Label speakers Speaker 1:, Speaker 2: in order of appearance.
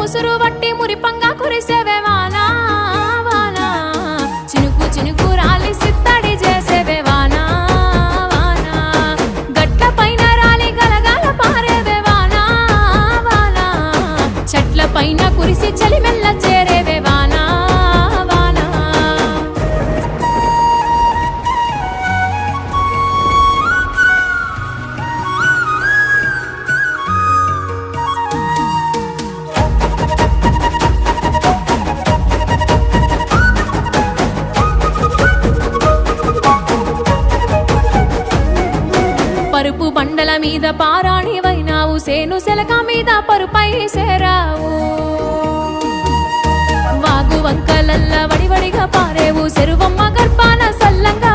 Speaker 1: ఉసురు వట్టి మురిపంగా కురిసేవే వానా వానా చినుకు చినుకు రాలి సిత్తడి చేసేవే వానా వానా గట్ల పైన రాలి గలగల పారేవే వానా వానా చెట్ల పైన కురిసి చలిమెల్ల చేరేవే వానా వానా పరుపు బండల మీద పారాణివైనావు సేను సెలక మీద పరుపై సేరావు వాగు వంకలల్ల వడివడిగా పారేవు చెరువమ్మ గర్భాన సల్లంగా